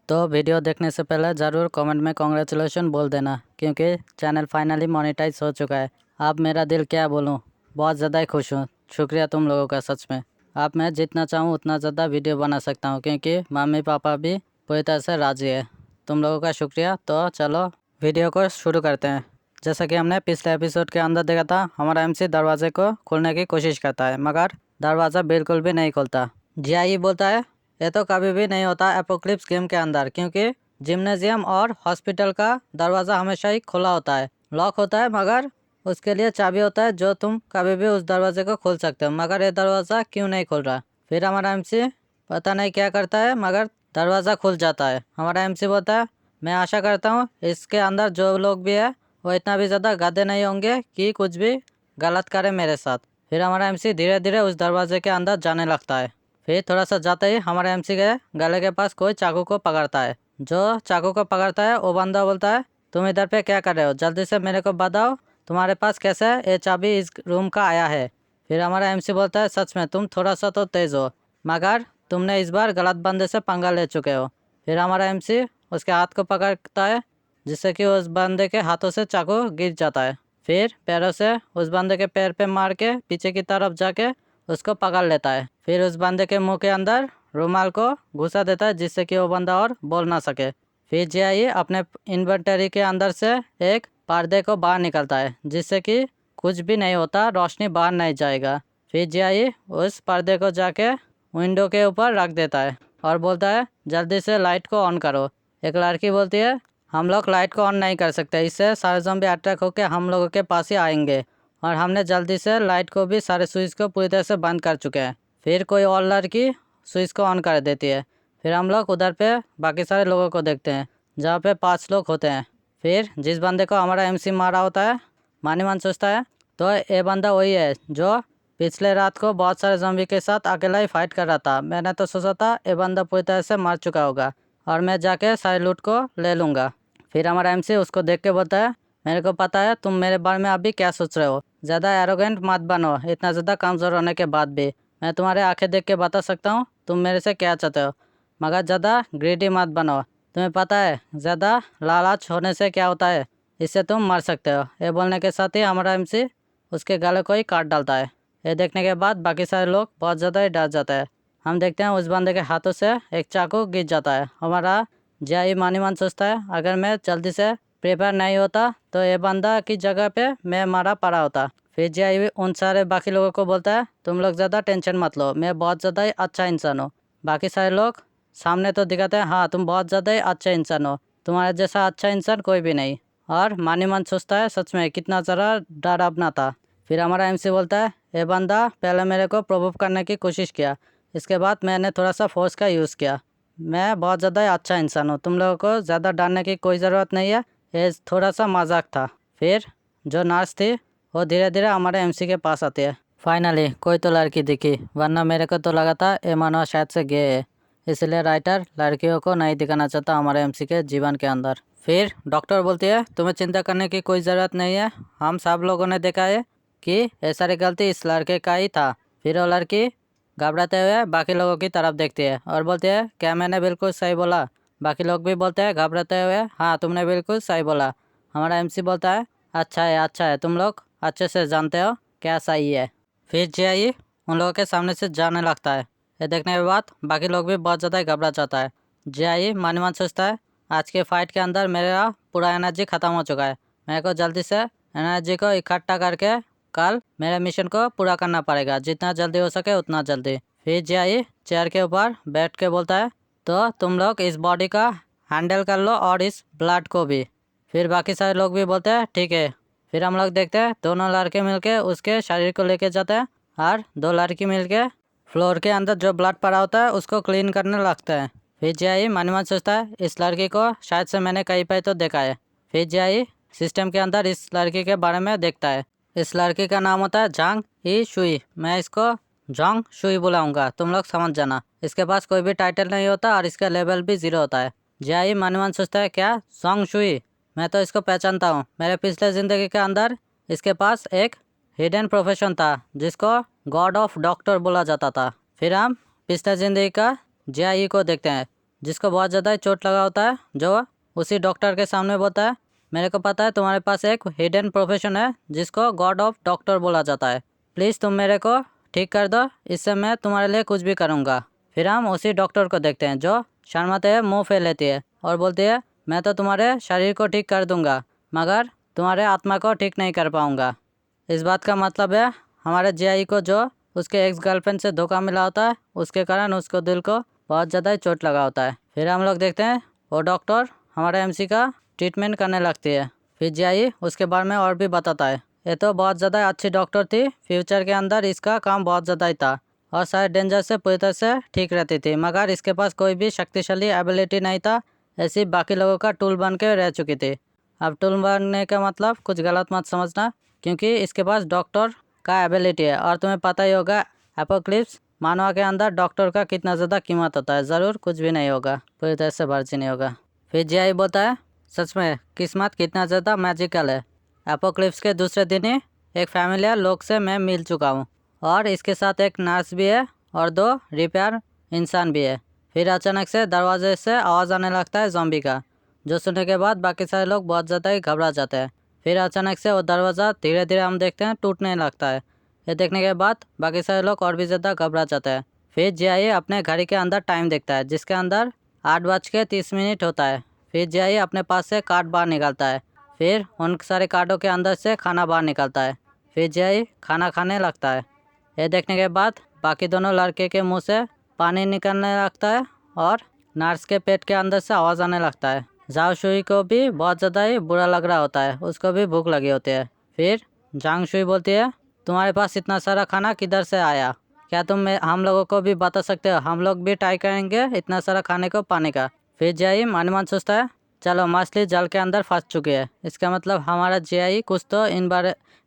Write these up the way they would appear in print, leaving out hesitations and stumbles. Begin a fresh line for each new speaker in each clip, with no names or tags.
तो वीडियो देखने से पहले ज़रूर कमेंट में कॉन्ग्रेचुलेशन बोल देना, क्योंकि चैनल फाइनली मोनेटाइज हो चुका है। अब मेरा दिल क्या बोलूँ, बहुत ज़्यादा ही खुश हूँ। शुक्रिया तुम लोगों का, सच में। अब मैं जितना चाहूँ उतना ज़्यादा वीडियो बना सकता हूँ, क्योंकि मम्मी पापा भी पूरी तरह से राज़ी है। तुम लोगों का शुक्रिया। तो चलो वीडियो को शुरू करते हैं। जैसा कि हमने पिछले एपिसोड के अंदर देखा था, हमारा एमसी दरवाजे को खोलने की कोशिश करता है, मगर दरवाज़ा बिल्कुल भी नहीं खोलता। जियाई बोलता है ये तो कभी भी नहीं होता एपोक्लिप्स गेम के अंदर, क्योंकि जिम्नेजियम और हॉस्पिटल का दरवाज़ा हमेशा ही खुला होता है, लॉक होता है, मगर उसके लिए चाबी होता है जो तुम कभी भी उस दरवाजे को खोल सकते हो। मगर ये दरवाज़ा क्यों नहीं खुल रहा? फिर हमारा एमसी पता नहीं क्या करता है, मगर दरवाज़ा खुल जाता है। हमारा एमसी बोलता है मैं आशा करता हूँ इसके अंदर जो लोग भी है वो इतना भी ज़्यादा गधे नहीं होंगे कि कुछ भी गलत करे मेरे साथ। फिर हमारा एमसी धीरे धीरे उस दरवाजे के अंदर जाने लगता है। फिर थोड़ा सा जाते ही हमारे एमसी के गले के पास कोई चाकू को पकड़ता है। जो चाकू को पकड़ता है वो बंदा बोलता है तुम इधर पे क्या कर रहे हो, जल्दी से मेरे को बताओ तुम्हारे पास कैसे ये चाबी इस रूम का आया है। फिर हमारा एमसी बोलता है सच में तुम थोड़ा सा तो तेज़ हो, मगर तुमने इस बार गलत बंदे से पंगा ले चुके हो। फिर हमारा एमसी उसके हाथ को पकड़ता है, जिससे कि उस बंदे के हाथों से चाकू गिर जाता है। फिर पैरों से उस बंदे के पैर पे मार के पीछे की तरफ जाके उसको पकड़ लेता है। फिर उस बंदे के मुंह के अंदर रुमाल को घुसा देता है, जिससे कि वो बंदा और बोल ना सके। फिर जियाई अपने इन्वेंटरी के अंदर से एक पर्दे को बाहर निकलता है, जिससे कि कुछ भी नहीं होता, रोशनी बाहर नहीं जाएगा। फिर जियाई उस पर्दे को जाके विंडो के ऊपर रख देता है और बोलता है जल्दी से लाइट को ऑन करो। एक लड़की बोलती है हम लोग लाइट को ऑन नहीं कर सकते, इससे सारे ज़ॉम्बी अटैक होकर हम लोगों के पास ही आएंगे, और हमने जल्दी से लाइट को भी सारे स्विच को पूरी तरह से बंद कर चुके हैं। फिर कोई और लड़की स्विच को ऑन कर देती है। फिर हम लोग उधर पे बाकी सारे लोगों को देखते हैं, जहाँ पे 5 लोग होते हैं। फिर जिस बंदे को हमारा एमसी मारा होता है, मानी मान सोचता है तो ये बंदा वही है जो पिछले रात को बहुत सारे ज़ॉम्बी के साथ अकेला ही फाइट कर रहा था। मैंने तो सोचा था ये बंदा पूरी तरह से मर चुका होगा और मैं जाके सारे लूट को ले लूँगा। फिर हमारा एमसी उसको देख के बोलता है मेरे को पता है तुम मेरे बारे में अभी क्या सोच रहे हो, ज़्यादा एरोगेंट मत बनो। इतना ज़्यादा कमज़ोर होने के बाद भी मैं तुम्हारे आंखें देख के बता सकता हूँ तुम मेरे से क्या चाहते हो, मगर ज़्यादा ग्रीडी मत बनो। तुम्हें पता है ज़्यादा लालच होने से क्या होता है, इससे तुम मर सकते हो। ये बोलने के साथ ही हमारा एमसी उसके गले को ही काट डालता है। ये देखने के बाद बाकी सारे लोग बहुत ज़्यादा ही डर जाते हैं। हम देखते हैं उस बंदे के हाथों से एक चाकू गिर जाता है। हमारा जय मानी मान सोचता है अगर मैं जल्दी से प्रिपेयर नहीं होता तो ये बंदा की जगह पे मैं मारा पड़ा होता। फिर जय उन सारे बाकी लोगों को बोलता है तुम लोग ज़्यादा टेंशन मत लो, मैं बहुत ज़्यादा ही अच्छा इंसान हूँ। बाकी सारे लोग सामने तो दिखाते हैं हाँ तुम बहुत ज़्यादा ही अच्छा इंसान हो, तुम्हारे जैसा अच्छा इंसान कोई भी नहीं। और मानी मान सोचता है सच में कितना ज़रा डरावना था। फिर हमारा एमसी बोलता है ये बंदा पहले मेरे को प्रोवोक करने की कोशिश किया, इसके बाद मैंने थोड़ा सा फोर्स का यूज़ किया। मैं बहुत ज़्यादा ही अच्छा इंसान हूँ, तुम लोगों को ज़्यादा डरने की कोई ज़रूरत नहीं है, ये थोड़ा सा मजाक था। फिर जो नर्स थी वो धीरे धीरे हमारे एमसी के पास आती है। फाइनली कोई तो लड़की दिखी, वरना मेरे को तो लगा था ये मानव शायद से गे है, इसलिए राइटर लड़कियों को नहीं दिखाना चाहता हमारे एमसी के जीवन के अंदर। फिर डॉक्टर बोलती है तुम्हें चिंता करने की कोई ज़रूरत नहीं है, हम सब लोगों ने देखा है कि ये सारी गलती इस लड़के का ही था। फिर वो लड़की घबराते हुए बाकी लोगों की तरफ देखती है और बोलती है क्या मैंने बिल्कुल सही बोला? बाकी लोग भी बोलते हैं घबराते हुए हाँ तुमने बिल्कुल सही बोला। हमारा एमसी बोलता है अच्छा है, तुम लोग अच्छे से जानते हो क्या सही है। फिर जियाई उन लोगों के सामने से जाने लगता है। ये देखने के बाद बाकी लोग भी बहुत ज़्यादा घबरा जाता है। जियाई मन मन सोचता है आज के फाइट के अंदर मेरा पूरा एनर्जी ख़त्म हो चुका है, मेरे को जल्दी से एनर्जी को इकट्ठा करके कल मेरे मिशन को पूरा करना पड़ेगा, जितना जल्दी हो सके उतना जल्दी। फिर जियाई चेयर के ऊपर बैठ के बोलता है तो तुम लोग इस बॉडी का हैंडल कर लो और इस ब्लड को भी। फिर बाकी सारे लोग भी बोलते हैं ठीक है। फिर हम लोग देखते हैं दोनों लड़के मिलके उसके शरीर को लेके जाते हैं और 2 लड़की मिलके फ्लोर के अंदर जो ब्लड पड़ा होता है उसको क्लीन करने लगते हैं। फिर जियाई मन मन सोचता है इस लड़की को शायद से मैंने कहीं पे तो देखा है। फिर जियाई सिस्टम के अंदर इस लड़की के बारे में देखता है। इस लड़की का नाम होता है झांग ई शुई, मैं इसको झांग शुई बुलाऊंगा, तुम लोग समझ जाना। इसके पास कोई भी टाइटल नहीं होता और इसका लेवल भी 0 होता है। जियाई मन मन सोचता है क्या जोंग शुई, मैं तो इसको पहचानता हूँ, मेरे पिछले ज़िंदगी के अंदर इसके पास एक हिडन प्रोफेशन था जिसको गॉड ऑफ डॉक्टर बोला जाता था। फिर हम पिछले ज़िंदगी का जियाई को देखते हैं। जिसको बहुत ज़्यादा ही चोट लगा होता है, जो उसी डॉक्टर के सामने बोलता है, मेरे को पता है तुम्हारे पास एक हिडन प्रोफेशन है जिसको गॉड ऑफ डॉक्टर बोला जाता है, प्लीज़ तुम मेरे को ठीक कर दो, इससे मैं तुम्हारे लिए कुछ भी करूँगा। फिर हम उसी डॉक्टर को देखते हैं जो शर्माते हुए मुँह फेर लेती है और बोलती है, मैं तो तुम्हारे शरीर को ठीक कर दूँगा मगर तुम्हारे आत्मा को ठीक नहीं कर पाऊँगा। इस बात का मतलब है हमारे जीआई को जो उसके एक्स गर्लफ्रेंड से धोखा मिला होता है, उसके कारण उसको दिल को बहुत ज़्यादा ही चोट लगा होता है। फिर हम लोग देखते हैं वो डॉक्टर हमारे एमसी का ट्रीटमेंट करने लगती है। फिर जीआई उसके बारे में और भी बताता है, ये तो बहुत ज़्यादा अच्छी डॉक्टर थी, फ्यूचर के अंदर इसका काम बहुत ज़्यादा ही था और शायद डेंजर से पूरी तरह से ठीक रहती थी, मगर इसके पास कोई भी शक्तिशाली एबिलिटी नहीं था, ऐसी बाकी लोगों का टूल बन के रह चुकी थी। अब टूल बनने का मतलब कुछ गलत मत समझना, क्योंकि इसके पास डॉक्टर का एबिलिटी है और तुम्हें पता ही होगा एपोक्लिप्स मानवा के अंदर डॉक्टर का कितना ज़्यादा कीमत होता है, ज़रूर कुछ भी नहीं होगा, पूरी तरह से भर्ती नहीं होगा। फिर जीआई बोलता है, सच में किस्मत कितना ज़्यादा मैजिकल है, एपोक्लिप्स के दूसरे दिन ही एक फैमिलियर लोग से मैं मिल चुका हूँ और इसके साथ एक नर्स भी है और 2 रिपेयर इंसान भी है। फिर अचानक से दरवाजे से आवाज़ आने लगता है ज़ॉम्बी का, जो सुनने के बाद बाकी सारे लोग बहुत ज़्यादा ही घबरा जाते हैं। फिर अचानक से वो दरवाज़ा धीरे धीरे हम देखते हैं टूटने लगता है। ये देखने के बाद बाकी सारे लोग और भी ज़्यादा घबरा जाते हैं। फिर जीआई अपने घड़ी के अंदर टाइम देखता है जिसके अंदर 8:30 होता है। फिर जीआई अपने पास से कार्ड बाहर निकालता है, फिर उन सारे कार्डों के अंदर से खाना बाहर निकलता है। फिर जीआई खाना खाने लगता है। ये देखने के बाद बाकी दोनों लड़के के मुंह से पानी निकलने लगता है और नर्स के पेट के अंदर से आवाज़ आने लगता है। जाओ शुई को भी बहुत ज़्यादा ही बुरा लग रहा होता है, उसको भी भूख लगी होती है। फिर जांग शुई बोलती है, तुम्हारे पास इतना सारा खाना किधर से आया, क्या तुम हम लोगों को भी बता सकते हो, हम लोग भी ट्राई करेंगे इतना सारा खाने को पाने का। फिर जीआई मन मन सोचता है, चलो मछली जल के अंदर फंस चुकी है, इसका मतलब हमारा जीआई कुछ तो इन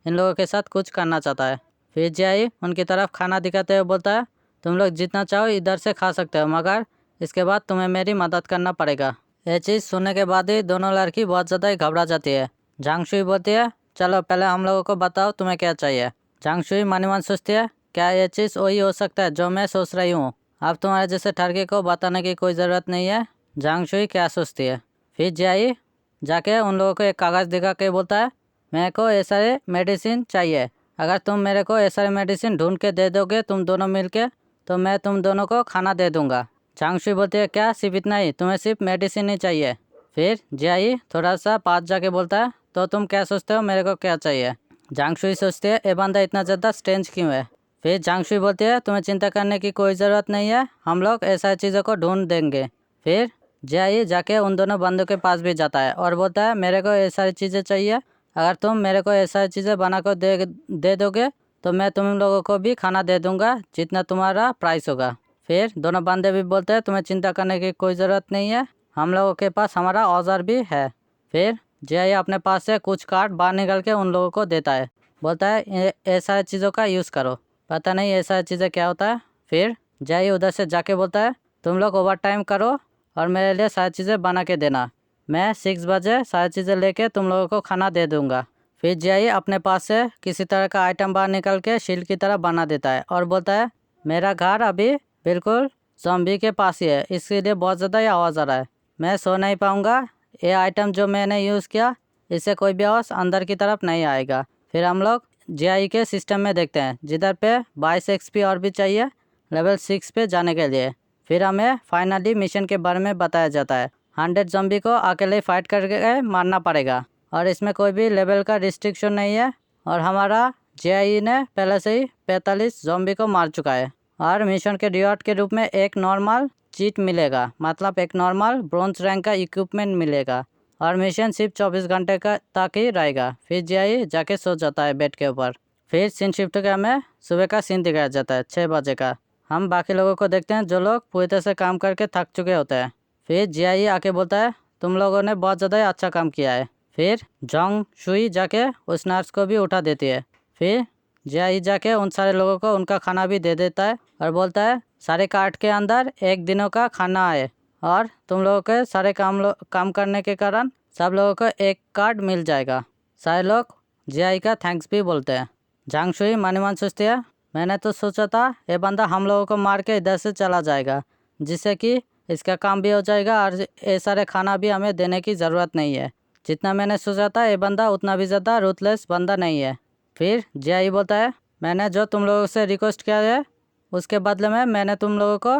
लोगों के साथ कुछ करना चाहता है। फिर जीआई उनकी तरफ खाना दिखाते हुए बोलता है, तुम लोग जितना चाहो इधर से खा सकते हो, मगर इसके बाद तुम्हें मेरी मदद करना पड़ेगा। ये चीज़ सुनने के बाद ही दोनों लड़की बहुत ज़्यादा ही घबरा जाती है। जांग शुई बोलती है, चलो पहले हम लोगों को बताओ तुम्हें क्या चाहिए। जांग शुई मन ही मन सोचती है, क्या ये चीज़ वही हो सकता है जो मैं सोच रही हूँ, अब तुम्हारे जैसे ठरके को बताने की कोई ज़रूरत नहीं है। जांग शुई क्या सोचती है। फिर जीआई जाके उन लोगों को एक कागज़ दिखा के बोलता है, मेरे को ये सारे मेडिसिन चाहिए, अगर तुम मेरे को ये सारे मेडिसिन ढूंढ के दे दोगे तुम दोनों मिलके, तो मैं तुम दोनों को खाना दे दूंगा। जांग शुई बोलती है, क्या सिर्फ इतना ही, तुम्हें सिर्फ मेडिसिन ही चाहिए। फिर जीआई थोड़ा सा पास जाके बोलता है, तो तुम क्या सोचते हो मेरे को क्या चाहिए। जांग शुई सोचती है, ये बंदा इतना ज़्यादा स्ट्रेंज क्यों है। फिर जांग शुई बोलती है, तुम्हें चिंता करने की कोई ज़रूरत नहीं है, हम लोग ऐसा चीज़ों को ढूंढ देंगे। फिर जीआई जाके उन दोनों बंदों के पास भी जाता है और बोलता है, मेरे को ये सारी चीज़ें चाहिए, अगर तुम मेरे को ये सारी चीज़ें बना कर दे दोगे तो मैं तुम लोगों को भी खाना दे दूंगा जितना तुम्हारा प्राइस होगा। फिर दोनों बंदे भी बोलते हैं, तुम्हें चिंता करने की कोई ज़रूरत नहीं है, हम लोगों के पास हमारा औजार भी है। फिर जीआई अपने पास से कुछ कार्ड बाहर निकल के उन लोगों को देता है, बोलता है ये सारी चीज़ों का यूज़ करो, पता नहीं ये सारी चीज़ें क्या होता है। फिर जीआई उधर से जाके बोलता है, तुम लोग ओवर टाइम करो और मेरे लिए सारी चीज़ें बना के देना, मैं 6 बजे सारी चीज़ें लेके तुम लोगों को खाना दे दूँगा। फिर जीआई अपने पास से किसी तरह का आइटम बाहर निकल के शील्ड की तरह बना देता है और बोलता है, मेरा घर अभी बिल्कुल ज़ॉम्बी के पास ही है, इसके लिए बहुत ज़्यादा ही आवाज़ आ रहा है, मैं सो नहीं पाऊँगा, ये आइटम जो मैंने यूज़ किया इससे कोई भी आवाज़ अंदर की तरफ नहीं आएगा। फिर हम लोग जीआई के सिस्टम में देखते हैं जिधर पे 22 XP और भी चाहिए लेवल 6 पे जाने के लिए। फिर हमें फाइनली मिशन के बारे में बताया जाता है, 100 ज़ॉम्बी को अकेले फाइट करके मारना पड़ेगा और इसमें कोई भी लेवल का रिस्ट्रिक्शन नहीं है और हमारा जीआई ने पहले से ही 45 ज़ॉम्बी को मार चुका है और मिशन के रिवॉर्ड के रूप में एक नॉर्मल चीट मिलेगा, मतलब एक नॉर्मल ब्रोंज रैंक का इक्विपमेंट मिलेगा और मिशन सिर्फ 24 घंटे का तक ही रहेगा। फिर जीआई जाके सो जाता है बेड के ऊपर। फिर सीन शिफ्ट के हमें सुबह का सीन दिखाया जाता है 6 बजे का। हम बाकी लोगों को देखते हैं जो लोग पूरी तरह से काम करके थक चुके होते हैं। फिर जीआई आके बोलता है, तुम लोगों ने बहुत ज़्यादा अच्छा काम किया है। फिर जांग शुई जाके उस नर्स को भी उठा देती है। फिर जीआई जाके उन सारे लोगों को उनका खाना भी दे देता है और बोलता है, सारे कार्ड के अंदर एक दिनों का खाना है और तुम लोगों के सारे काम करने के कारण सब लोगों को एक कार्ड मिल जाएगा। सारे लोग जीआई का थैंक्स भी बोलते हैं। जांग शुई मन ही मन सोचती है, मैंने तो सोचा था ये बंदा हम लोगों को मार के इधर से चला जाएगा जिससे कि इसका काम भी हो जाएगा और ये सारे खाना भी हमें देने की ज़रूरत नहीं है। जितना मैंने सोचा था ये बंदा उतना भी ज़्यादा रूथलेस बंदा नहीं है। फिर जियाई बोलता है, मैंने जो तुम लोगों से रिक्वेस्ट किया है उसके बदले में मैंने तुम लोगों को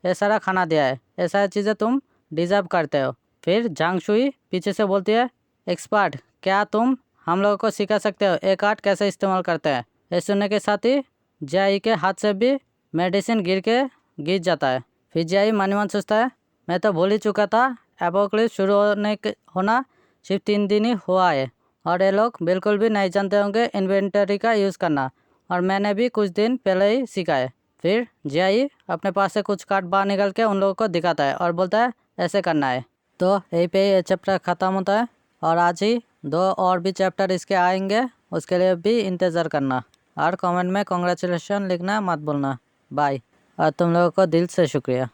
ये सारा खाना दिया है, ये सारी चीज़ें तुम डिज़र्व करते हो। फिर झांग शुई पीछे से बोलती है, एक्सपर्ट क्या तुम हम लोगों को सिखा सकते हो एक आर्ट कैसे इस्तेमाल करते हैं। ये सुनने के साथ ही जियाई के हाथ से भी मेडिसिन गिर जाता है। फिर जियाई मन ही मन सोचता है, मैं तो भूल ही चुका था एपोक्लिप्स शुरू होना सिर्फ 3 दिन ही हुआ है और ये लोग बिल्कुल भी नहीं जानते होंगे इन्वेंटरी का यूज़ करना, और मैंने भी कुछ दिन पहले ही सीखा है। फिर जियाई अपने पास से कुछ कार्ड बाहर निकल के उन लोगों को दिखाता है और बोलता है ऐसे करना है। तो यहीं पे ये चैप्टर ख़त्म होता है और आज ही 2 और भी चैप्टर इसके आएंगे, उसके लिए भी इंतज़ार करना और कमेंट में कॉन्ग्रेचुलेशन लिखना मत भूलना। बाय और तुम लोगों को दिल से शुक्रिया।